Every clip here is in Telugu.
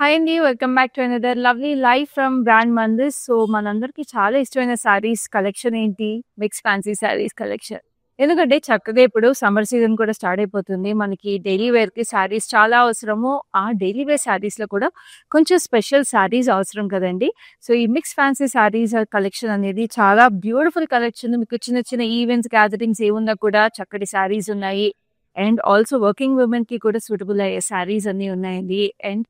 హాయ్ అండి. Welcome back to another lovely live from brand Mandis. So, మనందరికీ చాలా ఇష్టమైన శారీస్ కలెక్షన్ ఏంటి? Mix fancy saris collection. ఎందుకంటే చక్కగా ఇప్పుడు సమ్మర్ సీజన్ కూడా స్టార్ట్ అయిపోతుంది. మనకి డైలీ వేర్‌కి శారీస్ చాలా అవసరము. ఆ డైలీ వేర్ శారీస్‌లో కూడా కొంచెం స్పెషల్ శారీస్ అవసరం కదండీ! సో, ఈ మిక్స్ ఫ్యాన్సీ శారీస్ కలెక్షన్ అనేది చాలా బ్యూటిఫుల్ కలెక్షన్. మీకు చిన్న చిన్న ఈవెంట్స్, గ్యాదరింగ్స్ ఏమున్నా కూడా చక్కటి శారీస్ ఉన్నాయి. అండ్ ఆల్సో వర్కింగ్ వుమెన్‌కి కూడా సూటబుల్ అయ్యే శారీస్ అన్నీ ఉన్నాయండి. అండ్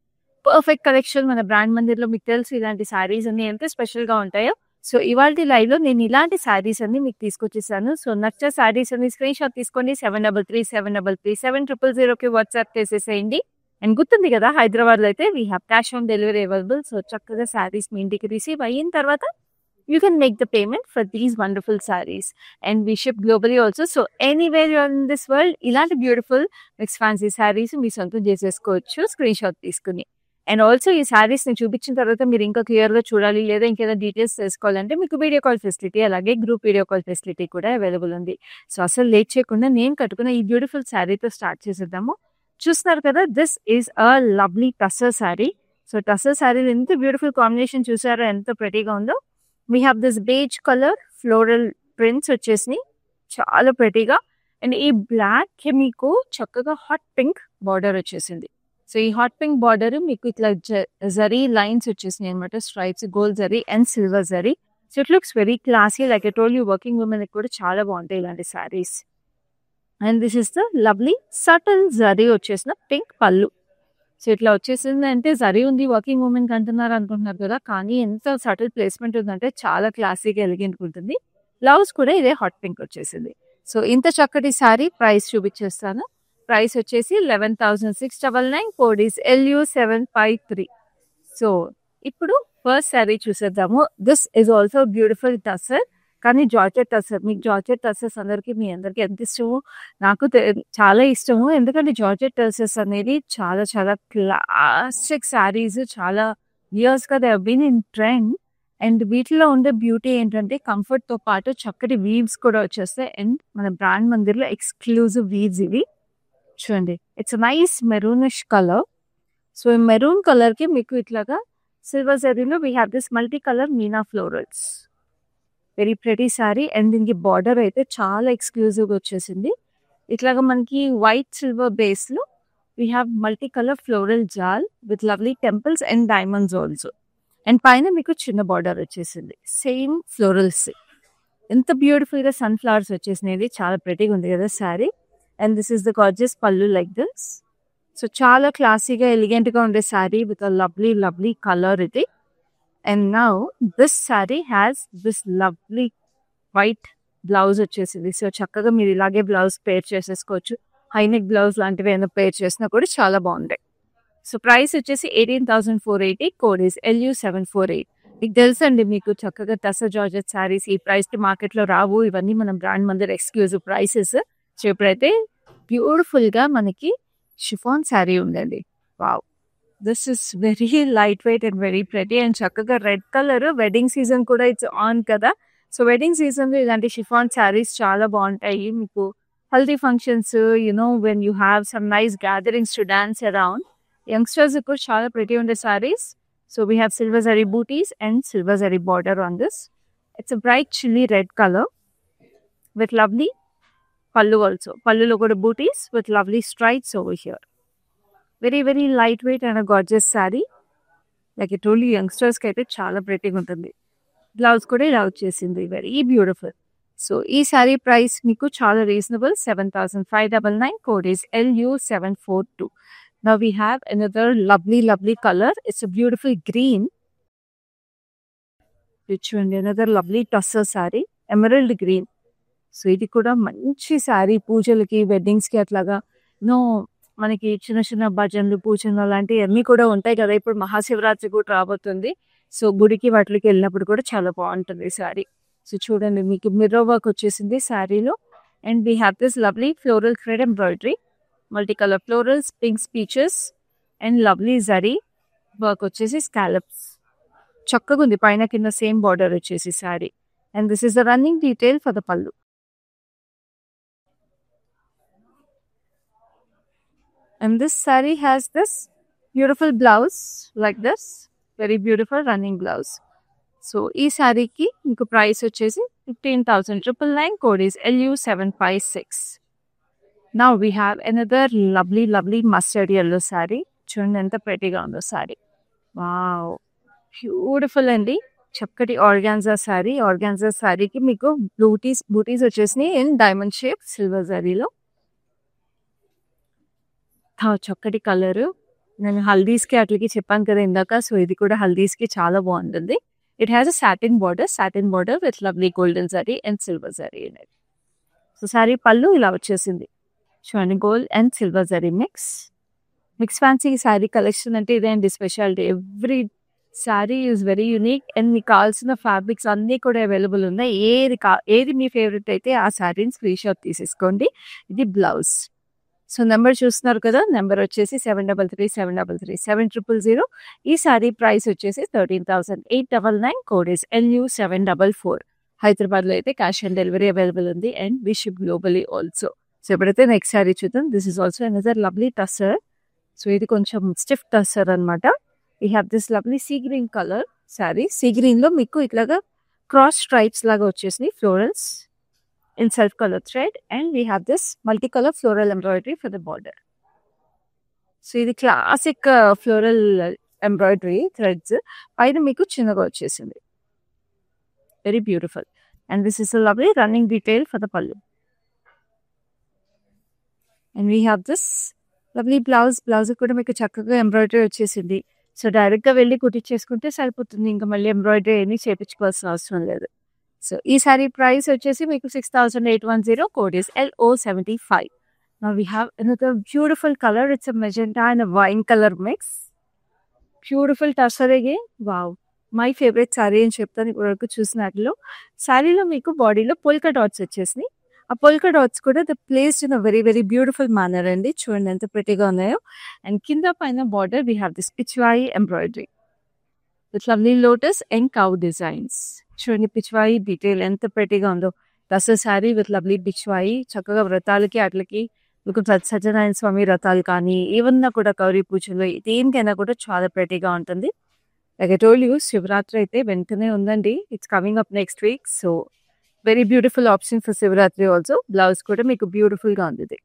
పర్ఫెక్ట్ కలెక్షన్ మన బ్రాండ్ మందిర్‌లో మీకు తెలుసు ఇలాంటి శారీస్ అన్నీ ఎంత స్పెషల్‌గా ఉంటాయో. సో, ఇవాల్టి లైవ్‌లో నేను ఇలాంటి శారీస్ అన్నీ మీకు తీసుకొచ్చేసాను. సో, నచ్చే శారీస్ అన్ని స్క్రీన్‌షాట్ తీసుకోండి. 7337337000కి వాట్సాప్ చేసేసేయండి. అండ్ గుర్తుంది కదా! హైదరాబాద్‌లో అయితే we have cash on delivery available. So, చక్కగా శారీస్ మీ ఇంటికి రిసీవ్ అయిన తర్వాత you can make the payment for these wonderful saris. And we ship globally also. So, anywhere you are in this world ఇలాంటి బ్యూటిఫుల్ మిక్స్ ఫ్యాన్సీ శారీస్ మీ సొంతం చేసేసుకోవచ్చు స్క్రీన్‌షాట్ తీసుకొని. అండ్ ఆల్సో ఈ శారీస్‌ని చూపించిన తర్వాత మీరు ఇంకా క్లియర్‌గా చూడాలి లేదా ఇంకేదైనా డీటెయిల్స్ తెలుసుకోవాలంటే మీకు వీడియో కాల్ ఫెసిలిటీ అలాగే గ్రూప్ వీడియో కాల్ ఫెసిలిటీ కూడా అవైలబుల్ ఉంది. సో, అసలు లేట్ చేయకుండా నేను కట్టుకున్న ఈ బ్యూటిఫుల్ శారీతో స్టార్ట్ చేసేద్దాము. చూస్తున్నారు కదా! This is a lovely tussar sari. So, tussar శారీలో ఎంత బ్యూటిఫుల్ కాంబినేషన్ చూసారా ఎంత ప్రెటీగా ఉందో. We have this beige colour floral prints వచ్చేసినాయి. చాలా ప్రెటీగా. అండ్ ఈ బ్లాక్‌కి మీకు చక్కగా హాట్ పింక్ బార్డర్ వచ్చేసింది. సో, ఈ హాట్ పింక్ బార్డర్ మీకు ఇట్లా జరీ లైన్స్ వచ్చేసినాయి అనమాట. Stripes gold zari and silver zari. So, it looks very classy. Like I told you working వుమెన్‌కి కూడా చాలా బాగుంటాయి ఇలాంటి saris. And this is the lovely subtle zari వచ్చేసిన పింక్ పళ్ళు. సో, ఇట్లా వచ్చేసిందంటే జరీ ఉంది వర్కింగ్ వుమెన్‌కి అంటున్నారు అనుకుంటున్నారు కదా! కానీ ఎంత సటిల్ ప్లేస్‌మెంట్ ఉందంటే చాలా క్లాసీగా ఎలిగెంట్‌గా ఉంటుంది. బ్లౌజ్ కూడా ఇదే హాట్ పింక్ వచ్చేసింది. సో, ఇంత చక్కటి శారీ ప్రైస్ చూపించేస్తాను. ప్రైస్ వచ్చేసి 11,699. Code is LU753. సో, ఇప్పుడు ఫస్ట్ శారీ చూసేద్దాము. This is also beautiful tussar. కానీ జార్జెట్ టస్సర్. మీకు జార్జెట్ టస్సర్స్ మీ అందరికీ ఎంత ఇష్టమో నాకు చాలా ఇష్టము. ఎందుకంటే జార్జెట్ టస్సర్స్ అనేది చాలా చాలా క్లాసిక్ శారీస్. చాలా ఇయర్స్‌గా they have been in trend. And వీటిలో ఉండే బ్యూటీ ఏంటంటే కంఫర్ట్‌తో పాటు చక్కటి వీవ్స్ కూడా వచ్చేస్తాయి. అండ్ మన బ్రాండ్ మందిర్‌లో ఎక్స్‌క్లూజివ్ వీవ్స్ ఇవి. చూడండి. It's nice maroonish colour. So, ఈ మెరూన్ కలర్‌కి మీకు ఇట్లాగా సిల్వర్ జరీలో we have this multi colour meena florals. Very pretty sari. And దీనికి బార్డర్ అయితే చాలా ఎక్స్‌క్లూజివ్‌గా వచ్చేసింది. ఇట్లాగా మనకి వైట్ సిల్వర్ బేస్‌లో we have multi colour floral jaal with lovely temples and diamonds also. And పైన మీకు చిన్న బార్డర్ వచ్చేసింది. Same florals. ఎంత బ్యూటిఫుల్‌గా సన్‌ఫ్లవర్స్ వచ్చేసినాయి. చాలా ప్రెటీగా ఉంది కదా sari. And this is the gorgeous pallu like this. So, చాలా క్లాసీగా ఎలిగెంట్‌గా ఉండే sari with a lovely lovely colour ఇది. And now this sari has this lovely white blouse వచ్చేసింది. సో, చక్కగా మీరు ఇలాగే బ్లౌజ్ పేర్ చేసేసుకోవచ్చు. హై నెక్ బ్లౌజ్ లాంటివి ఏమైనా పేర్ చేసినా కూడా చాలా బాగుంటాయి. సో, ప్రైస్ వచ్చేసి 18,480. Code is LU748. మీకు తెలుసండి మీకు చక్కగా టస్సర్ జార్జెట్ శారీస్ ఈ ప్రైస్‌కి మార్కెట్‌లో రావు. ఇవన్నీ మన brand Mandir exclusive prices. So, ఇప్పుడైతే బ్యూటిఫుల్‌గా మనకి షిఫాన్ శారీ ఉందండి. Wow! This is very light weight and very pretty. And చక్కగా రెడ్ కలర్ వెడ్డింగ్ సీజన్ కూడా ఇట్స్ ఆన్ కదా! సో, వెడ్డింగ్ సీజన్‌లో ఇలాంటి షిఫాన్ శారీస్ చాలా బాగుంటాయి. మీకు haldi functions when you have some nice gatherings to dance around. Youngsters కూడా చాలా ప్రెటీ ఉండే saris. So, we have silver zari butis and silver zari border on this. It's a bright chilli red colour with lovely pallu also. Pallulo kuda booties with lovely stripes over here. Very very lightweight and a gorgeous saree. Like I told you, youngsters ki aithe chaala pretty ga untundi. Blouse kuda ila vachesindi. Very beautiful. So, ee saree price meeku chaala reasonable. 7,599. Code is LU742. Now we have another lovely color. It's a beautiful green. Which one? Another lovely tussar saree. Emerald green. So, ఇది కూడా మంచి శారీ పూజలకి, వెడ్డింగ్స్‌కి అట్లాగా మనకి చిన్న చిన్న భజనలు, పూజలు అలాంటివన్నీ కూడా ఉంటాయి కదా! ఇప్పుడు మహాశివరాత్రి కూడా రాబోతుంది. సో, గుడికి వాటిలకి వెళ్ళినప్పుడు కూడా చాలా బాగుంటుంది ఈ శారీ. సో, చూడండి మీకు మిర్రర్ వర్క్ వచ్చేసింది శారీలో. And we have this lovely floral thread embroidery. Multi colour florals, pinks, peaches and lovely zari work వచ్చేసి స్కాలప్స్. చక్కగా ఉంది. పైన కింద సేమ్ బార్డర్ వచ్చేసి sari. And this is the running detail for the పల్లు. And this saree has this beautiful blouse like this, very beautiful running blouse. So ఈ శారీకి మీకు ప్రైస్ వచ్చేసి 15,999. Code is LU756. Now we have another lovely mustard yellow sari. చూడండి ఎంత ప్రెటీగా ఉందో శారీ. వావ్, బ్యూటిఫుల్ అండి. చక్కటి ఆర్గాన్జా శారీ. ఆర్గాన్జా శారీకి మీకు బూటీస్ వచ్చేసినాయి ఇన్ డైమండ్ షేప్ సిల్వర్ జరీలో. చక్కటి కలర్. నేను హల్దీస్కి అట్లకి చెప్పాను కదా ఇందాక. సో ఇది కూడా హల్దీస్కి చాలా బాగుంటుంది. It has a satin border with lovely golden zari and silver zari in it. So sari పళ్ళు ఇలా వచ్చేసింది. చూడండి, gold and silver zari mix fancy sari collection అంటే ఇదే అండి speciality. Every sari is very unique and మీకు కావాల్సిన ఫ్యాబ్రిక్స్ అన్నీ కూడా అవైలబుల్ ఉన్నాయి. ఏది మీ ఫేవరెట్ అయితే ఆ శారీని స్క్రీన్ షాట్ తీసేసుకోండి. ఇది బ్లౌజ్. సో నెంబర్ చూస్తున్నారు కదా, నెంబర్ వచ్చేసి 7337337000. ఈ శారీ ప్రైస్ వచ్చేసి 13,899. Code is LU744. హైదరాబాద్లో అయితే క్యాష్ ఆన్ డెలివరీ అవైలబుల్ ఉంది and we ship globally also. So ఎప్పుడైతే నెక్స్ట్ శారీ చూద్దాం. This is also another lovely tussar. So ఇది కొంచెం స్టిఫ్ టస్సర్ అనమాట. We have this lovely sea green colour sari. Sea గ్రీన్లో మీకు ఇట్లాగా క్రాస్ స్ట్రైప్స్ లాగా వచ్చేసినాయి florals in self color thread, and we have this multicolor floral embroidery for the border. So ఇది క్లాసిక్ ఫ్లోరల్ ఎంబ్రాయిడరీ థ్రెడ్స్ పైన మీకు చిన్నగా వచ్చేసింది. Very beautiful. And this is a lovely running detail for the pallu. And we have this lovely blouse కూడా మీకు చక్కగా ఎంబ్రాయిడరీ వచ్చేసింది. సో డైరెక్ట్గా వెళ్ళి కుట్టించేసుకుంటే సరిపోతుంది. ఇంకా మళ్ళీ ఎంబ్రాయిడరీ ఏమీ చేయించుకోవాల్సిన అవసరం లేదు. సో ఈ సారీ ప్రైస్ వచ్చేసి మీకు 6,810. Code is LO75. Now we have another beautiful color. It's a magenta and a wine color mix. Beautiful tussar again. Wow. My favourite sari అని చెప్తాను ఇప్పుడు వరకు చూసినట్లో. శారీలో మీకు బాడీలో పోల్కా డాట్స్ వచ్చేసినాయి. ఆ పోల్కా డాట్స్ కూడా the placed in a very very beautiful manner అండి. చూడండి ఎంత ప్రెటీగా ఉన్నాయో. అండ్ కింద పైన border we have this Pichwai embroidery with lovely lotus and cow designs. చూడండి పిచ్వాయి డీటెయిల్ ఎంత ప్రెటీగా ఉందో. Dasara sari with lovely Pichwai. చక్కగా వ్రతాలకి అట్లకి మీకు సత్యనారాయణ స్వామి వ్రతాలు కానీ ఏమన్నా కూడా గౌరీ పూజలు దేనికైనా కూడా చాలా ప్రెటీగా ఉంటుంది. Like I told you, Shivaratri అయితే వెంటనే ఉందండి. It's coming up next week. So very beautiful option for Shivaratri also. Blouse కూడా మీకు బ్యూటిఫుల్గా ఉంది.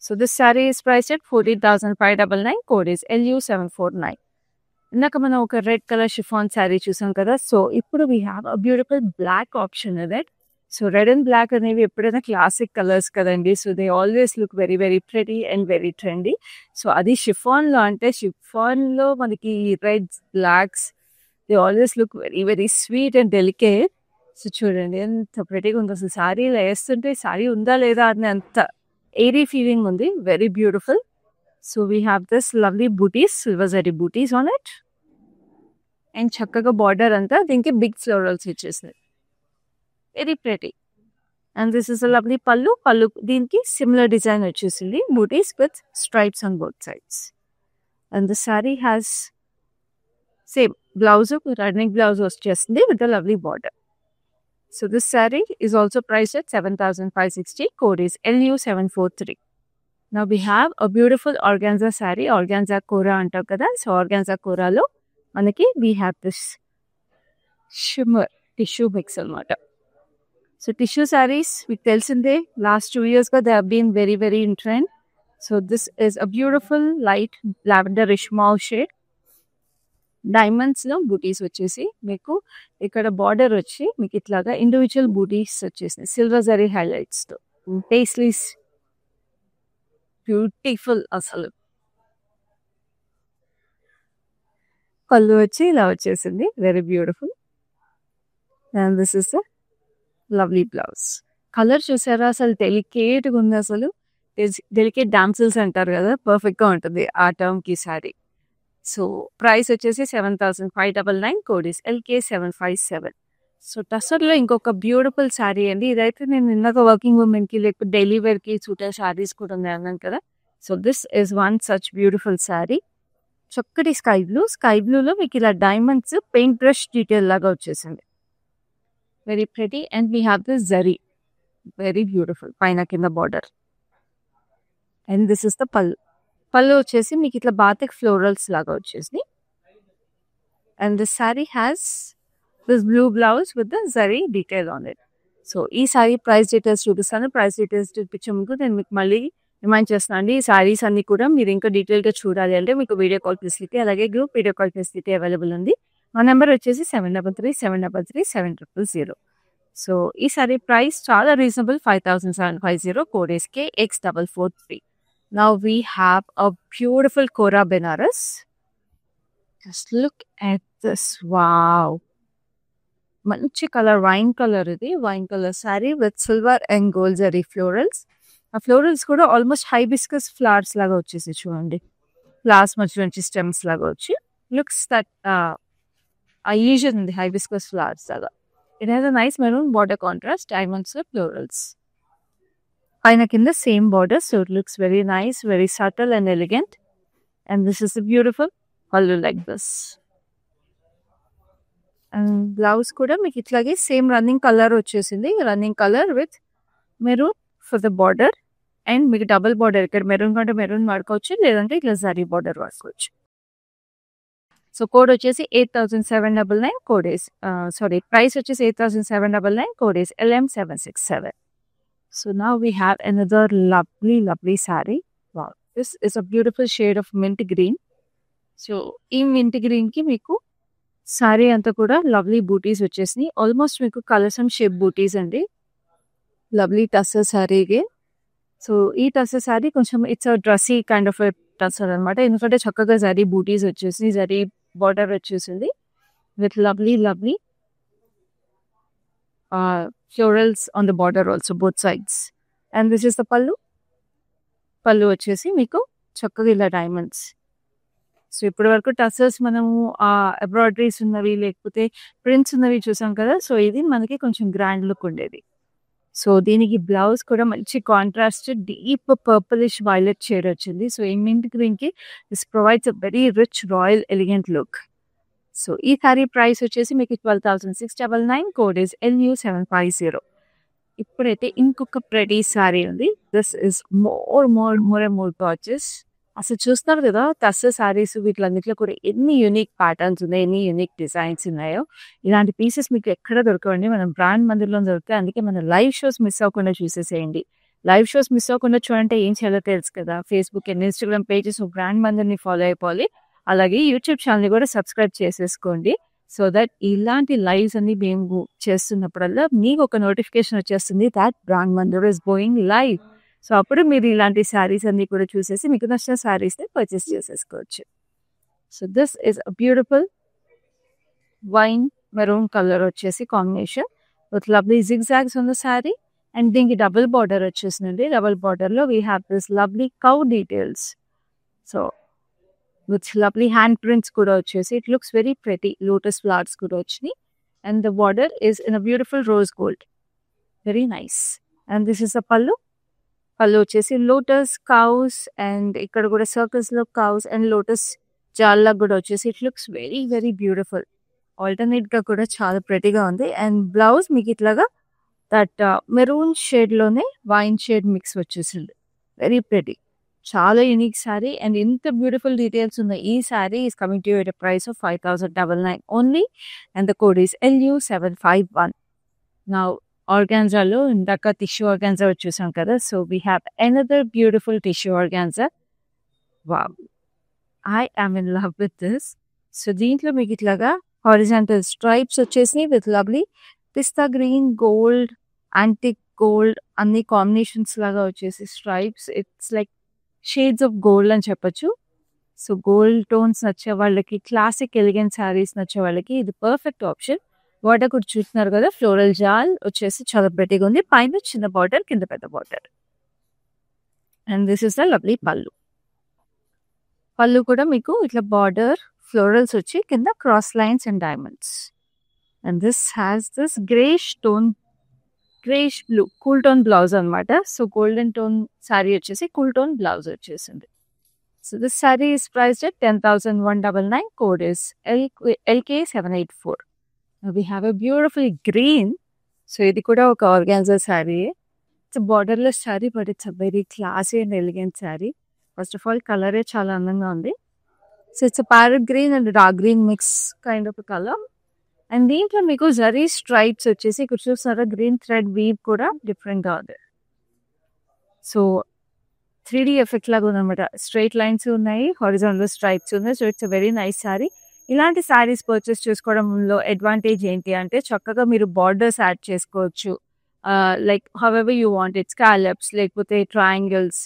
So this sari is price at 14,599. Code is LU749. ఇందాక మనం ఒక రెడ్ కలర్ షిఫాన్ శారీ చూసాం కదా. సో ఇప్పుడు we have a beautiful black option red. So red and black అనేవి ఎప్పుడైనా క్లాసిక్ కలర్స్ కదండి. So they always look very very pretty and very trendy. So అది షిఫాన్లో అంటే షిఫాన్లో మనకి reds blacks they always look very very sweet and delicate. So చూడండి ఎంత ప్రెటీగా ఉందో. అసలు శారీలో వేస్తుంటే శారీ ఉందా లేదా అని అంత ఎయిరీ ఫీలింగ్ ఉంది. Very beautiful. So we have this lovely booties, silver zari booties on it. And చక్కగా బార్డర్ అంతా దీనికి బిగ్ ఫ్లోరల్స్ ఇచ్చేసినాయి. Very pretty. And this is a lovely pallu దీనికి సిమిలర్ డిజైన్ వచ్చేసింది. Booties with stripes on both sides. And the sari has same blouse, running blouse వచ్చేసింది with the lovely border. So this sari is also priced at 7,560. Code is LU743. Now we have a beautiful organza saree, organza kora అంటాం కదా. సో organza కోరాలో మనకి we have this shimmer tissue mix అనమాట. సో టిష్యూ శారీస్ మీకు తెలిసిందే, లాస్ట్ 2 yearsగా they have been very very in trend. So this is a beautiful light lavender ish mauve shade. డైమండ్స్లో బూటీస్ వచ్చేసి మీకు ఇక్కడ బార్డర్ వచ్చి మీకు ఇట్లాగా ఇండివిజువల్ బూటీస్ వచ్చేసినాయి సిల్వర్ జరీ హైలైట్స్తో. Paisleys beautiful. అసలు పళ్ళు వచ్చి ఇలా వచ్చేసింది. Very beautiful. And this is the lovely blouse. Colour చూసారా అసలు డెలికేట్గా ఉంది. అసలు డెలికేట్ డామ్సిల్స్ అంటారు కదా, పర్ఫెక్ట్గా ఉంటుంది ఆ టర్మ్కి శారీ. సో ప్రైస్ వచ్చేసి 7,599. Code is LK757. సో టస్సర్లో ఇంకొక బ్యూటిఫుల్ శారీ అండి. ఇదైతే నేను నిన్నగా వర్కింగ్ ఉమెన్కి లేకపోతే డైలీ వేర్కి సూటర్ శారీస్ కూడా ఉన్నాయి అన్నాను కదా. So this is one such beautiful sari. చక్కటి స్కై బ్లూలో మీకు ఇలా డైమండ్స్ పెయింట్ బ్రష్ డీటెయిల్ లాగా వచ్చేసింది. Very pretty. And we have this zari, very beautiful పైన కింద border. And this is the పళ్ళు వచ్చేసి మీకు ఇట్లా బాతిక్ ఫ్లోరల్స్ లాగా వచ్చేసి. And this sorry has this blue blouse with the zari detail on it. So ఈ సారీ ప్రైస్ డీటెయిల్స్ చూపిస్తాను. ప్రైస్ డీటెయిల్స్ చూపించే ముందు నేను మీకు మళ్ళీ రిమైండ్ చేస్తున్నాను అండి. ఈ సారీస్ అన్ని కూడా మీరు ఇంకా డీటెయిల్గా చూడాలి అంటే మీకు వీడియో కాల్ ఫెసిలిటీ అలాగే group video call facility available ఉంది. మా నెంబర్ వచ్చేసి 7337337000. సో ఈ సారీ ప్రైస్ చాలా reasonable, 5750, code is KX443. Now we have a beautiful Kora Benaras. Just look at this. Wow. మంచి కలర్, వైన్ కలర్. ఇది wine colour sorry with silver and gold zari florals. ఆ ఫ్లోరల్స్ కూడా ఆల్మోస్ట్ హైబిస్కస్ ఫ్లవర్స్ లాగా వచ్చేసి చూడండి. ఫ్లవర్స్ మధ్య నుంచి స్టెమ్స్ లాగా వచ్చి లుక్స్ దట్ యూజువల్ ఉంది హైబిస్కస్ ఫ్లవర్స్ లాగా. It has a nice maroon border contrast, diamonds florals పైన కింద same border. So it looks very nice, very subtle and elegant. And this is beautiful పల్లు లైక్ దిస్. అండ్ బ్లౌజ్ కూడా మీకు ఇట్లాగే సేమ్ రన్నింగ్ కలర్ వచ్చేసింది. Running colour with maroon for the border. And మీకు డబుల్ బార్డర్, ఇక్కడ మెరూన్ కంటే మెరూన్ వాడుకోవచ్చు, లేదంటే ఇట్లా జరీ బార్డర్ వాడుకోవచ్చు. సో కోడ్ వచ్చేసి 8799, కోడ్ ఇస్ ప్రైస్ వచ్చేసి 8799, code is LM767. So now we have another lovely saree. Wow, this is a beautiful shade of mint green. So ఈ mint green కి మీకు సారీ అంతా కూడా లవ్లీ బూటీస్ వచ్చేసినాయి. ఆల్మోస్ట్ మీకు కలర్స్ అండ్ షేప్ బూటీస్ అండి. లవ్లీ టస్సర్ సారీకి. సో ఈ టస్సర్ సారీ కొంచెం ఇట్స్ డ్రెస్సీ కైండ్ ఆఫ్ టస్సర్ అనమాట. ఎందుకంటే చక్కగా జరీ బూటీస్ వచ్చేసి జరీ బార్డర్ వచ్చేసింది with lovely florals on the border also both sides. And this is the పల్లు. పల్లు వచ్చేసి మీకు చక్కగా ఇలా డైమండ్స్. సో ఇప్పటి వరకు టసర్స్ మనము ఎంబ్రాయిడరీస్ ఉన్నవి లేకపోతే ప్రింట్స్ ఉన్నవి చూసాం కదా. సో ఇది మనకి కొంచెం గ్రాండ్ లుక్ ఉండేది. సో దీనికి బ్లౌజ్ కూడా మంచి contrast deep purplish violet shade వచ్చింది. సో ఈ మింట్ గ్రీన్కి this provides a very rich royal elegant look. So ఈ సారీ ప్రైస్ వచ్చేసి మీకు 12,699, కోడ్ ఇస్ LU750. ఇప్పుడైతే ఇంకొక ప్రెటీ సారీ ఉంది. This is more gorgeous. అసలు చూస్తున్నారు కదా టస్సర్ సారీస్ వీటిలన్నిట్లో కూడా ఎన్ని యూనిక్ ప్యాటర్న్స్ ఉన్నాయి, ఎన్ని యూనిక్ డిజైన్స్ ఉన్నాయో. ఇలాంటి పీసెస్ మీకు ఎక్కడ దొరకవండి, మనం బ్రాండ్ మందిర్లో దొరుకుతాయి. అందుకే మన లైవ్ షోస్ మిస్ అవ్వకుండా చూసేసేయండి. లైవ్ షోస్ మిస్ అవ్వకుండా చూడంటే ఏం చేయాలో తెలుసు కదా. Facebook and Instagram pages brand మందిర్ని ఫాలో అయిపోవాలి. అలాగే యూట్యూబ్ ఛానల్ని కూడా సబ్స్క్రైబ్ చేసేసుకోండి. సో దట్ ఇలాంటి లైవ్స్ అన్ని మేము చేస్తున్నప్పుడల్లా మీకు ఒక నోటిఫికేషన్ వచ్చేస్తుంది that brand Mandir is going live. So అప్పుడు మీరు ఇలాంటి శారీస్ అన్ని కూడా చూసేసి మీకు నచ్చిన శారీస్ని పర్చేస్ చేసేసుకోవచ్చు. So this is a beautiful wine maroon colour వచ్చేసి combination with lovely zigzags on the sari. And దీనికి డబుల్ బార్డర్ వచ్చేసిందండి. డబుల్ బార్డర్లో we have this lovely cow details. So with lovely hand prints కూడా వచ్చేసి it looks very pretty. Lotus flowers కూడా వచ్చినాయి. And the border is in a beautiful rose gold, very nice. And this is అ పల్లు. పళ్ళు వచ్చేసి లోటస్ కౌస్ అండ్ ఇక్కడ కూడా సర్కిల్స్లో కౌస్ అండ్ లోటస్ జాల్లా కూడా వచ్చేసి ఇట్ లుక్స్ వెరీ బ్యూటిఫుల్. ఆల్టర్నేట్గా కూడా చాలా ప్రెటీగా ఉంది. అండ్ బ్లౌజ్ మీకు ఇట్లాగా దట్ మెరూన్ షేడ్లోనే వైన్ షేడ్ మిక్స్ వచ్చేసింది, వెరీ ప్రెటీ. చాలా యూనిక్ శారీ అండ్ ఇంత బ్యూటిఫుల్ డీటెయిల్స్ ఉన్న ఈ sari is coming to at a price of 5099 only. And the code is LU751. నా ఆర్గాన్జాలో ఇందాక టిష్యూ ఆర్గాన్జా వచ్చేసాం కదా. So we have another beautiful tissue organza. Wow, I am in love with this. So దీంట్లో మీకు ఇట్లాగా హారిజాంటల్ స్ట్రైప్స్ వచ్చేసి with lovely pista green, gold, antique gold అన్ని కాంబినేషన్స్ లాగా వచ్చేసి stripes. It's like shades of gold అని చెప్పచ్చు. సో గోల్డ్ టోన్స్ నచ్చే వాళ్ళకి, క్లాసిక్ ఎలిగెంట్ శారీస్ నచ్చే వాళ్ళకి ఇది పర్ఫెక్ట్ ఆప్షన్. బార్డర్ కూడా చూస్తున్నారు కదా, ఫ్లోరల్ జాల్ వచ్చేసి చాలా ప్రెటీగా ఉంది. పైన చిన్న బార్డర్, కింద పెద్ద border. And this is the lovely పల్లు. పల్లు కూడా మీకు ఇట్లా బార్డర్ ఫ్లోరల్స్ వచ్చి కింద cross lines and diamonds. And this has this greyish blue cool tone blouse అనమాట. సో గోల్డెన్ టోన్ శారీ వచ్చేసి కూల్ టోన్ బ్లౌజ్ వచ్చేసింది. So this sari is priced at 10,199, code is LK784. We have a beautiful green. So ఇది కూడా ఒక organza sari. It's borderless sari but it's a very classy and elegant sari. First of all కలరే చాలా అందంగా ఉంది. So it's parrot green and dark green mix kind of colour. And దీంట్లో మీకు జరీ స్ట్రైప్స్ వచ్చేసి ఇక్కడ చూస్తారా గ్రీన్ థ్రెడ్ వీవ్ కూడా డిఫరెంట్గా ఉంది. సో 3D ఎఫెక్ట్ లాగా ఉందన్నమాట. స్ట్రైట్ లైన్స్ ఉన్నాయి, హారిజాంటల్ స్ట్రైప్స్ ఉన్నాయి. So it's very nice sari. ఇలాంటి శారీస్ పర్చేస్ చేసుకోవడంలో అడ్వాంటేజ్ ఏంటి అంటే చక్కగా మీరు బార్డర్స్ యాడ్ చేసుకోవచ్చు. Like however you want it, scallops లేకపోతే ట్రయాంగిల్స్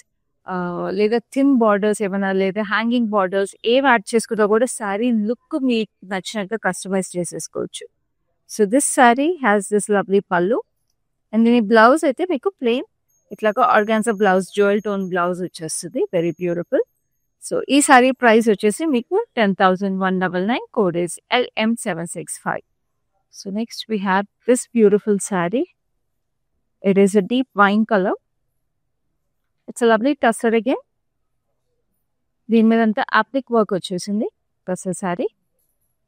లేదా థిన్ బార్డర్స్ ఏమైనా లేదా హ్యాంగింగ్ బార్డర్స్ ఏవి యాడ్ చేసుకున్నా కూడా శారీ లుక్ మీకు నచ్చినట్టు కస్టమైజ్ చేసేసుకోవచ్చు. So this sari has this lovely pallu. And దీని బ్లౌజ్ అయితే మీకు ప్లెయిన్ ఇట్లాగా organza blouse, jewel tone blouse వచ్చేస్తుంది. Very beautiful. సో ఈ సారీ ప్రైస్ వచ్చేసి మీకు 10,199. Code is LM765. So next we have this beautiful sari. It is a deep wine colour. It's lovely tussar again. దీని మీద అంతా అప్లిక్ వర్క్ వచ్చేసింది tussar sari.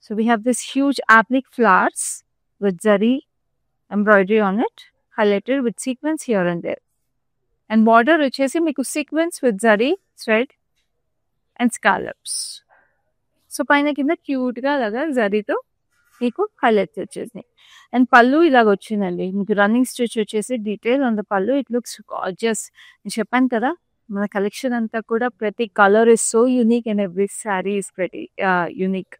So we have this huge applique flowers with zari embroidery on it, highlighted with sequins here and there. And border వచ్చేసి మీకు sequins with zari thread and scallops. So పైన కింద క్యూట్ గా అలాగా జరీతో మీకు హైలైట్స్ వచ్చేసినాయి. అండ్ పళ్ళు ఇలాగ వచ్చిందండి. మీకు రన్నింగ్ స్టిచ్ వచ్చేసి detail on the pallu. It looks gorgeous. నేను చెప్పాను కదా మన కలెక్షన్ అంతా కూడా ప్రతి colour is so unique and every sari is ప్రతి unique.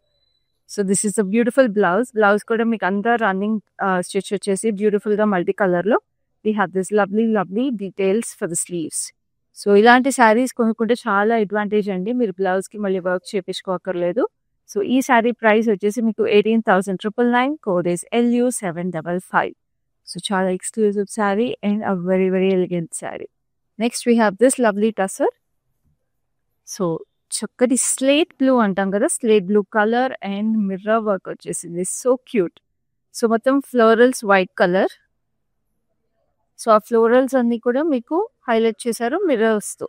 So this is a beautiful blouse. Blouse కూడా మీకు అంతా రన్నింగ్ స్టిచ్ వచ్చేసి బ్యూటిఫుల్ గా మల్టీ కలర్ లో. We have this lovely details for the sleeves. So ఇలాంటి శారీస్ కొనుక్కుంటే చాలా అడ్వాంటేజ్ అండి. మీరు బ్లౌజ్ కి మళ్ళీ వర్క్ చేపించుకోకర్లేదు. సో ఈ శారీ ప్రైస్ వచ్చేసి మీకు 18,999. Code is LU755. సో చాలా exclusive sari and a very very elegant sari. Next we have this lovely tussar. So చక్కటి స్లేట్ బ్లూ అంటాం కదా, slate blue colour and mirror work వచ్చేసింది. So cute. సో మొత్తం ఫ్లోరల్స్ వైట్ కలర్. సో ఆ ఫ్లోరల్స్ అన్ని కూడా మీకు హైలైట్ చేశారు మిర్రర్స్ తో.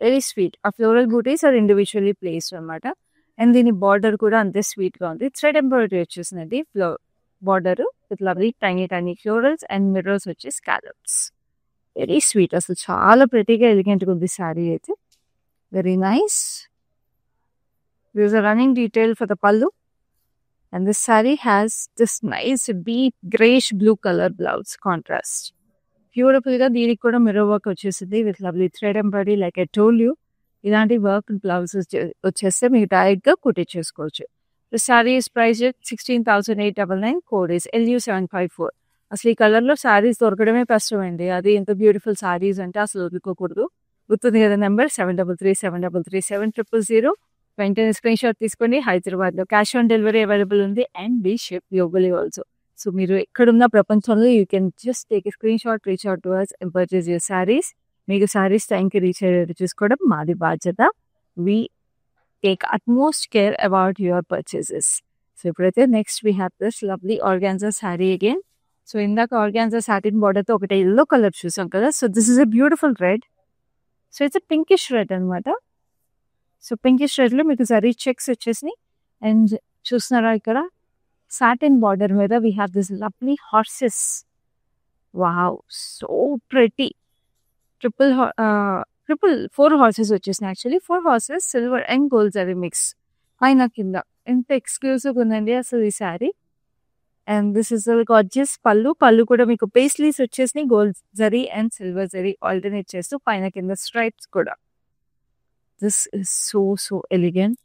Very sweet. ఆ floral buttis are individually placed అనమాట. అండ్ దీని బార్డర్ కూడా అంతే స్వీట్ గా ఉంది. థ్రెడ్ ఎంబ్రాయిడరీ వచ్చేసింది border with lovely tiny florals and mirrors వచ్చి స్కాలప్స్. Very sweet. అసలు చాలా ప్రెటీగా ఎలిగెంట్గా ఉంది శారీ అయితే. Very nice. There's a running detail for the pallu. And this saree has this nice deep grayish blue color blouse contrast. Beautiful ga దీనికి కూడా mirror work వచ్చేసింది with lovely thread embroidery like I told you. ఇలాంటి వర్క్ బ్లౌజెస్ వచ్చేస్తే మీకు డైరెక్ట్ గా కుట్టించేసుకోవచ్చు. The saree is priced at 16,899. Code is LU754. అసలు ఈ కలర్ లో శారీస్ దొరకడమే కష్టమండి. అది ఎంత బ్యూటిఫుల్ శారీస్ అంటే అసలు వదులుకోకూడదు. గుర్తుంది కదా నెంబర్ 7337337000. వెంటనే స్క్రీన్ షాట్ తీసుకొని హైదరాబాద్లో క్యాష్ ఆన్ డెలివరీ అవైలబుల్ ఉంది and we ship globally also. So మీరు ఎక్కడున్న ప్రపంచంలో you can just take a screenshot, reach out to us and purchase your saris. మీకు శారీస్ టైంకి రీచ్ అయ్యేది చూసుకోవడం మాది బాధ్యత. We take utmost care about your purchases. So ఇప్పుడైతే next we have this lovely organza sari again. So ఇందాక ఆర్గాన్జా సాటిన్ బార్డర్తో ఒకటి ఎల్లో కలర్ చూసాం కదా. So this is a beautiful red. So it's pinkish red అనమాట. సో పింకిష్ రెడ్లో మీకు జరీ చెక్స్ వచ్చేసి అండ్ చూస్తున్నారా ఇక్కడ సాటిన్ బార్డర్ మీద we have this lovely horses. Wow, so pretty. Triple 4 horses వచ్చేసినాయి. Actually 4 horses silver and gold zari mix పైన కింద. ఎంత ఎక్స్క్లూజివ్ ఉందండి అసలు ఈ శారీ. And this is gorgeous pallu. పళ్ళు కూడా మీకు పేస్లీస్ వచ్చేసి gold zari and silver zari alternate చేస్తూ పైన కింద స్ట్రైప్స్ కూడా. This is so elegant.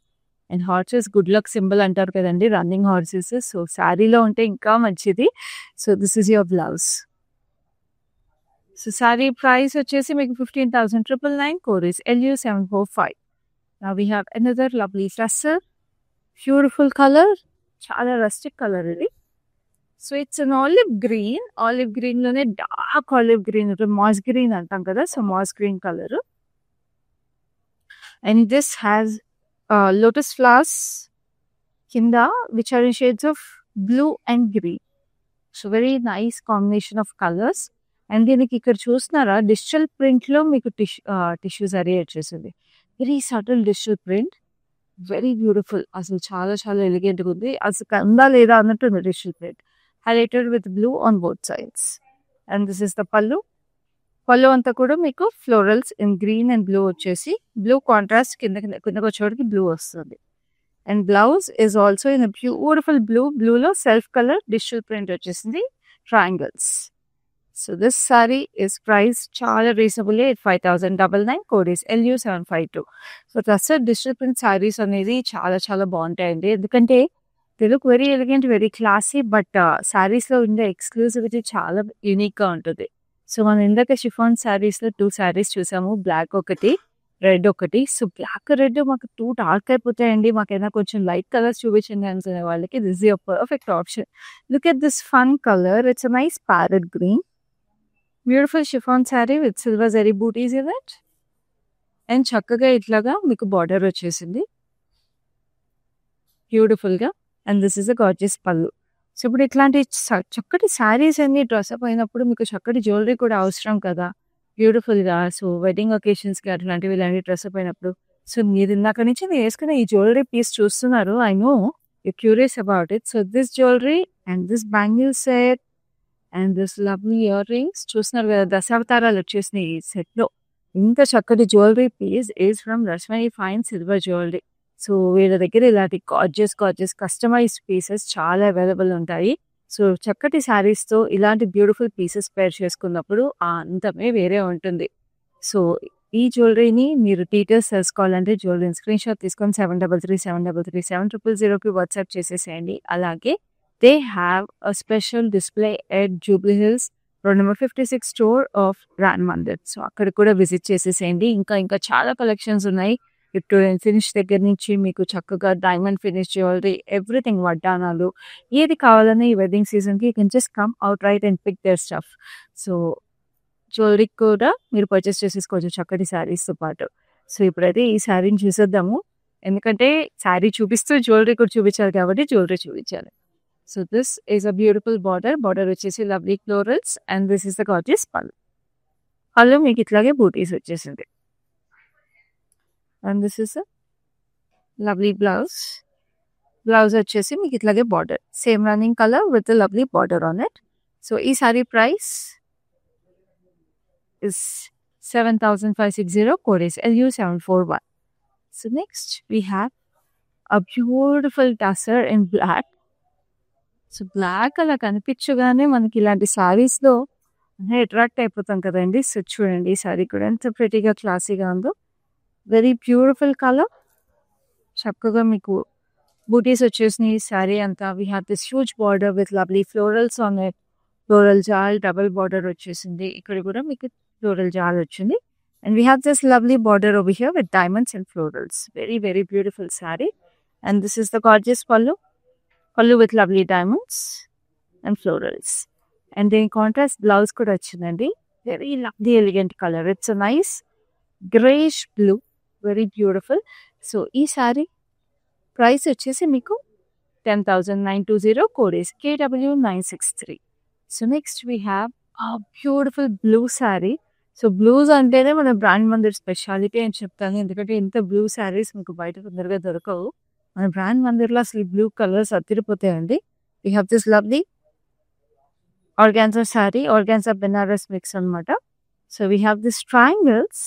And horses good luck symbol అంటారు కదండి, రన్నింగ్ హార్సెస్. సో శారీలో ఉంటే ఇంకా మంచిది. So this is your blouse. So sari price వచ్చేసి మీకు 15,999. Code is LU745. Now we have another lovely dresser. Beautiful color. చాలా రస్టిక్ కలర్ ఇది. So it's an olive green. Olive green లోనే dark olive green, moss green అంటాం కదా. So moss green colour. And this has lotus flowers కింద which are in shades of blue and green. So very nice combination of colours. And దీనికి ఇక్కడ చూస్తున్నారా డిజిటల్ ప్రింట్ లో మీకు టిష్యూ జరీ వచ్చేసింది. Very subtle digital print. Very beautiful. అసలు చాలా ఎలిగెంట్గా ఉంది. అసలు కందా లేదా అన్నట్టు ఉంది digital print. Highlighted with blue on both sides. And this is the pallu. పళ్ళు అంతా కూడా మీకు florals in green and blue వచ్చేసి బ్లూ కాంట్రాస్ట్ కిందకి వచ్చేవాడికి బ్లూ వస్తుంది. And blouse is also in beautiful బ్లూలో సెల్ఫ్ కలర్ డిజిటల్ ప్రింట్ వచ్చేసింది triangles. So this sari is price చాలా reasonable 5,099 code is LU752. So trusted digital print saris అనేది చాలా చాలా బాగుంటాయండి. ఎందుకంటే they look very elegant, very classy, but సారీస్లో ఉండే ఎక్స్క్లూసివిటీ చాలా యూనిక్గా ఉంటుంది. సో మనం ఇందాక షిఫాన్ సారీస్లో 2 సారీస్ చూసాము, బ్లాక్ ఒకటి, రెడ్ ఒకటి. సో బ్లాక్ రెడ్ మాకు 2 డార్క్ అయిపోతాయండి, మాకైనా కొంచెం లైట్ కలర్స్ చూపించండి అనుకునే వాళ్ళకి this is your perfect option. Look at this fun colour, it's a nice parrot green, beautiful chiffon sari with silver zari butis in it. And చక్కగా ఇట్లాగా మీకు బార్డర్ వచ్చేసింది బ్యూటిఫుల్గా. And this is a gorgeous pallu. So ఇప్పుడు ఇట్లాంటి చక్కటి శారీస్ అన్ని డ్రెస్అప్ అయినప్పుడు మీకు చక్కటి జ్యువెలరీ కూడా అవసరం కదా బ్యూటిఫుల్గా. సో వెడ్డింగ్ ఒకేషన్స్కి అట్లాంటివి ఇలాంటి డ్రెస్అప్ అయినప్పుడు, సో మీరు ఇందాక నుంచి మీరు వేసుకున్న ఈ జ్యువెలరీ పీస్ చూస్తున్నారు, I know you curious about it. So this jewellery and this bangle set and this lovely earrings చూస్తున్నారు కదా, దశావతారాలు వచ్చేసినాయి ఈ సెట్లో. ఇంత చక్కటి jewellery piece is from Rasmani fine silver jewellery. So వీళ్ళ దగ్గర ఇలాంటి గార్జియస్ కస్టమైజ్డ్ పీసెస్ చాలా అవైలబుల్ ఉంటాయి. సో చక్కటి శారీస్తో ఇలాంటి బ్యూటిఫుల్ పీసెస్ పేర్ చేసుకున్నప్పుడు ఆ అందమే వేరే ఉంటుంది. సో ఈ జ్యువెలరీని మీరు డీటెయిల్స్ తెలుసుకోవాలంటే జ్యువెలరీని స్క్రీన్ షాట్ తీసుకొని 7337337000కి వాట్సాప్ చేసేసేయండి. అలాగే they have a special display at Jubilee Hills road number 56 store of Ran Mandir. So అక్కడ కూడా విజిట్ చేసేసేయండి. ఇంకా చాలా కలెక్షన్స్ ఉన్నాయి. విక్టోరియన్ ఫినిష్ దగ్గర నుంచి మీకు చక్కగా డైమండ్ ఫినిష్ జ్యువెలరీ, ఎవ్రీథింగ్, వడ్డానాలు, ఏది కావాలని ఈ వెడ్డింగ్ సీజన్కి you can just come out right and pick their stuff. So jewellery కూడా మీరు పర్చేస్ చేసేసుకోవచ్చు చక్కటి శారీస్తో పాటు. సో ఇప్పుడైతే ఈ శారీని చూసేద్దాము, ఎందుకంటే శారీ చూపిస్తూ జ్యువెలరీ కూడా చూపించాలి కాబట్టి జ్యువెలరీ చూపించాలి. So this is a beautiful border వచ్చేసి lovely florals and this is the gorgeous pallu మీకు ఇట్లాగే బూటీస్ వచ్చేసింది. And this is a lovely blouse వచ్చేసి మీకు ఇట్లాగే border, same running colour with lovely border on it. So ఈ sari price is 7,560, code is LU741. So next we have a beautiful tussar in black. So black అలా కనిపించగానే మనకి ఇలాంటి శారీస్లో అట్రాక్ట్ అయిపోతాం కదండి. సో చూడండి ఈ శారీ కూడా ఎంత ప్రెటీగా క్లాసీగా ఉందో, వెరీ బ్యూటిఫుల్ కలర్, చక్కగా మీకు బూటీస్ వచ్చేసినాయి శారీ అంతా. We have this huge border with lovely florals on it, floral jaal double border వచ్చేసింది, ఇక్కడ కూడా మీకు ఫ్లోరల్ జాల్ వచ్చింది. And we have this lovely border over here with diamonds and florals, very very beautiful sari. And this is the gorgeous pallu with lovely diamonds and florals. And దీని కాంట్రాస్ట్ బ్లౌజ్ కూడా వచ్చిందండి, very lovely elegant colour, it's a nice greyish blue, very beautiful. So ఈ శారీ ప్రైస్ వచ్చేసి మీకు 10,920, code is KW963. So next we have a beautiful blue sari. So blues అంటేనే మన బ్రాండ్ మందిర్ స్పెషాలిటీ అని చెప్తాను, ఎందుకంటే ఇంత బ్లూ శారీస్ మీకు బయట తొందరగా దొరకవు. మన బ్రాండ్ మందిర్లో అసలు బ్లూ కలర్స్ అదిరిపోతాయండి. We have this lovely organza sari, organza Banaras mix అనమాట. So we have this triangles,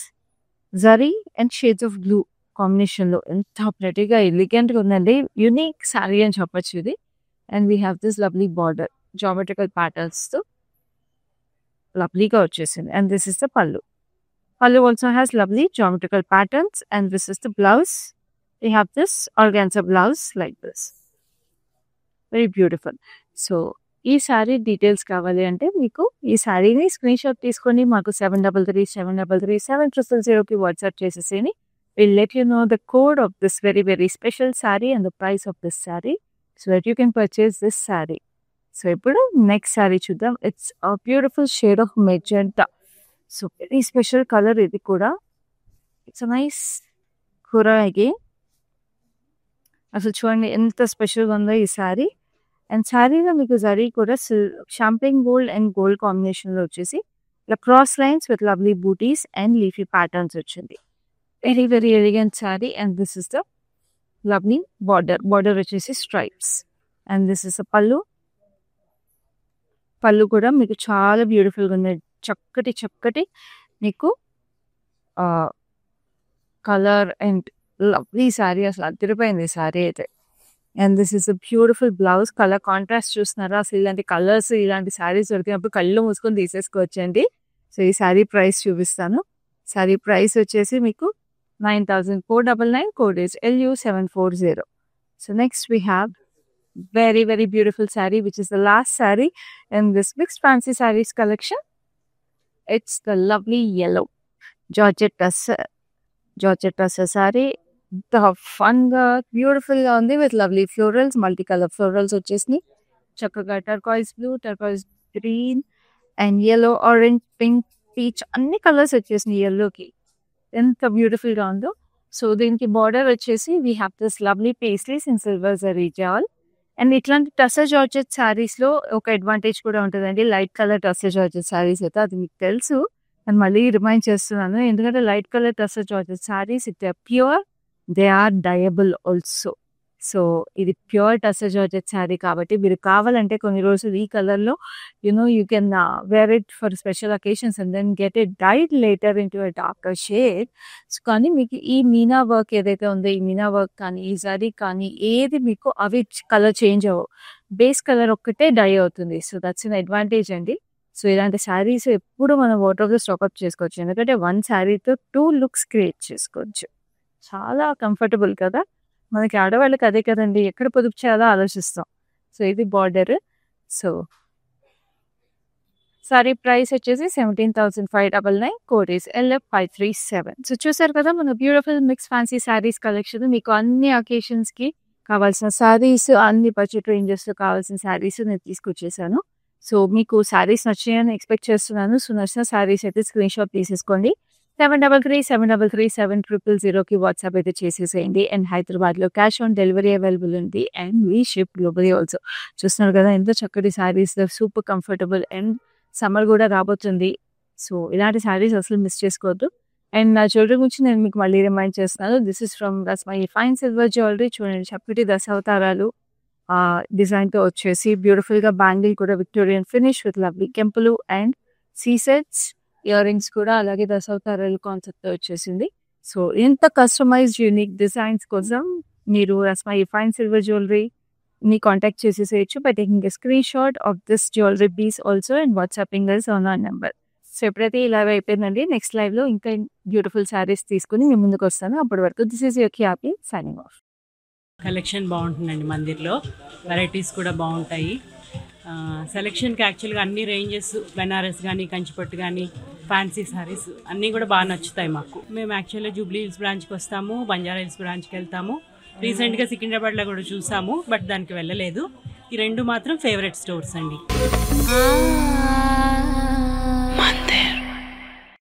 zari and shades of blue కాంబినేషన్లో, ఎంత ప్రెటీగా ఎలిగెంట్గా ఉందండి, యూనిక్ శారీ అని చెప్పచ్చు ఇది. And we have this lovely border geometrical ప్యాటర్న్స్తో లవ్లీగా వచ్చేసింది. And this is the pallu also has lovely geometrical patterns. And this is the blouse, we have this organza blouse like this, very beautiful. So ఈ శారీ డీటెయిల్స్ కావాలి అంటే మీకు ఈ శారీని స్క్రీన్ షాట్ తీసుకొని మాకు 7337337000కి వాట్సాప్ చేసేసేని. Will let you know the code of this very very special sari and the price of this sari, so that you can purchase this sari. So ఇప్పుడు నెక్స్ట్ శారీ చూద్దాం. It's a beautiful shade of magenta. So very special colour ఇది కూడా, ఇట్స్ అ నైస్ కూర అగైన్. అసలు చూడండి ఎంత స్పెషల్గా ఉందో ఈ శారీ. అండ్ శారీలో మీకు జరీ కూడా షాంపెయిన్ గోల్డ్ అండ్ గోల్డ్ కాంబినేషన్లో వచ్చేసి ఇలా cross lines with lovely buttis and leafy patterns వచ్చింది, very very elegant sari. And this is the lovely border వచ్చేసి stripes. And this is the pallu కూడా మీకు చాలా బ్యూటిఫుల్గా ఉంది, చక్కటి చక్కటి మీకు కలర్ అండ్ లవ్లీ శారీ, అసలు అదిరిపోయింది ఈ శారీ అయితే. And this is a beautiful blouse. Colour contrast చూస్తున్నారా? అసలు ఇలాంటి కలర్స్, ఇలాంటి శారీస్ దొరికినప్పుడు కళ్ళు మూసుకొని తీసేసుకోవచ్చండి. సో ఈ శారీ ప్రైస్ చూపిస్తాను. శారీ ప్రైస్ వచ్చేసి మీకు 9,499, code is LU740. So next we have very very beautiful saree, which is the last saree in this mixed fancy sarees collection. It's the lovely yellow Georgette tussar saree. The fun గా బ్యూటిఫుల్ గా ఉంది with lovely florals, multicolor florals వచ్చేసి చక్కగా turquoise blue, turquoise green and yellow, orange, pink, peach అన్ని కలర్స్ వచ్చేసినాయి yellowకి. ఎంత బ్యూటిఫుల్ గా ఉందో. సో దీనికి బార్డర్ వచ్చేసి we have this lovely pastries in silver zari jaal. And ఇట్లాంటి టస్సర్ జార్జెట్ శారీస్లో ఒక అడ్వాంటేజ్ కూడా ఉంటుందండి. Light colour tussar georgette saris అయితే అది మీకు తెలుసు, అండ్ మళ్ళీ రిమైండ్ చేస్తున్నాను. ఎందుకంటే light colour tussar georgette saris it pure, they are dyeable also. So ఇది ప్యూర్ టస్సర్ జార్జెట్ శారీ కాబట్టి మీరు కావాలంటే కొన్ని రోజులు ఈ కలర్లో you can wear it for special occasions and then get it dyed later into a darker shade. So కానీ మీకు ఈ మీనా వర్క్ ఏదైతే ఉందో, ఈ మీనా వర్క్ కానీ ఈ జరీ కానీ ఏది మీకు అవి కలర్ చేంజ్ అవ్వవు, బేస్ కలర్ ఒక్కటే డై అవుతుంది. సో దట్స్ ఎన్ అడ్వాంటేజ్ అండి. సో ఇలాంటి శారీస్ ఎప్పుడు మనం వార్డ్రోబ్లో స్టాక్అప్ చేసుకోవచ్చు, ఎందుకంటే వన్ శారీతో 2 లుక్స్ క్రియేట్ చేసుకోవచ్చు. చాలా కంఫర్టబుల్ కదా. మనకి ఆడవాళ్ళకి అదే కదండి, ఎక్కడ పొదుపు చేయాలో ఆలోచిస్తాం. సో ఇది బార్డర్. సో సారీ ప్రైస్ వచ్చేసి 17,599, కోడ్ ఈస్ LF537. సో చూసారు కదా మన beautiful mix fancy saris collection. మీకు అన్ని అకేషన్స్కి కావాల్సిన శారీస్, అన్ని బడ్జెట్ రేంజెస్లో కావాల్సిన శారీస్ నేను తీసుకొచ్చేసాను. సో మీకు శారీస్ నచ్చాయని ఎక్స్పెక్ట్ చేస్తున్నాను. సో నచ్చిన శారీస్ అయితే స్క్రీన్ షాట్ తీసేసుకోండి. 7337007000కి వాట్సాప్ అయితే చేసేసేయండి. అండ్ హైదరాబాద్లో క్యాష్ ఆన్ డెలివరీ అవైలబుల్ ఉంది and we ship globally also. చూస్తున్నారు కదా ఎంత చక్కటి saris, super comfortable. And summer కూడా రాబోతుంది. సో ఇలాంటి శారీస్ అసలు మిస్ చేసుకోవద్దు. అండ్ నా జ్యువెలరీ గురించి నేను మీకు మళ్ళీ రిమైండ్ చేస్తున్నాను. This is from Rasmayi fine silver jewellery. చూడండి చక్కటి దశావతారాలు డిజైన్తో వచ్చేసి బ్యూటిఫుల్గా బ్యాంగిల్ కూడా విక్టోరియన్ ఫినిష్ విత్ లవ్లీ కెంపులు అండ్ సీ సెట్స్, ఇయర్ రింగ్స్ కూడా అలాగే దశావతారాలు కాన్సెప్ట్తో వచ్చేసింది. సో ఇంత కస్టమైజ్డ్ యూనిక్ డిజైన్స్ కోసం మీరు రస్మయి ఫైన్ సిల్వర్ జ్యువెలరీని కాంటాక్ట్ చేసేసేయచ్చు by taking a screenshot of this jewellery piece also and WhatsApping us on our number. So ఎప్పుడైతే ఇలా అయిపోయిందండి, నెక్స్ట్ లైవ్లో ఇంకా బ్యూటిఫుల్ శారీస్ తీసుకుని మీ ముందుకు వస్తాను. అప్పటి వరకు this is your happy signing off. Collection బాగుంటుందండి మందిర్లో, వెరైటీస్ కూడా బాగుంటాయి. సెలెక్షన్కి యాక్చువల్గా అన్ని రేంజెస్, బెనారస్ కానీ, కంచిపట్టు కానీ, ఫ్యాన్సీ సారీస్ అన్నీ కూడా బాగా నచ్చుతాయి మాకు. మేము యాక్చువల్గా జూబ్లీ హిల్స్ బ్రాంచ్కి వస్తాము, బంజారా హిల్స్ బ్రాంచ్కి వెళ్తాము. రీసెంట్గా సికింద్రాబాద్లో కూడా చూసాము, బట్ దానికి వెళ్ళలేదు. ఈ రెండు మాత్రం ఫేవరెట్ స్టోర్స్ అండి.